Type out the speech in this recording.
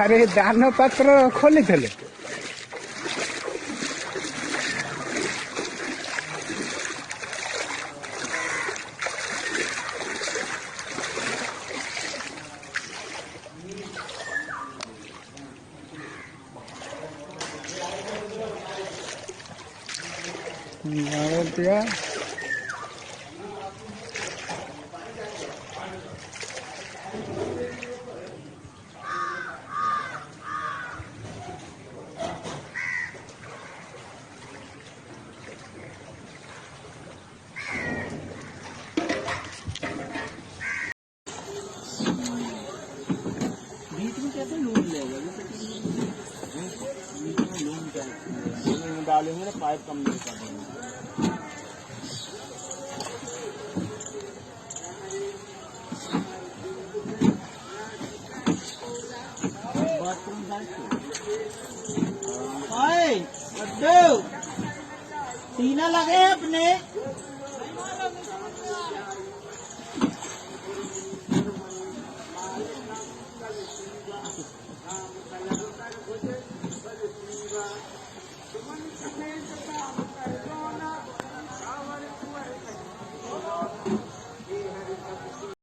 ଆରେ ଦାନ ପାତ୍ର ଖୋଲିଥିଲେ। ନାଳଟିଆ बीच में कैसे लूट लेगा? बीच में लूट जाएगा, डालेंगे ना पाइप कम नहीं कर देंगे। बाथरूम सीना लगे अपने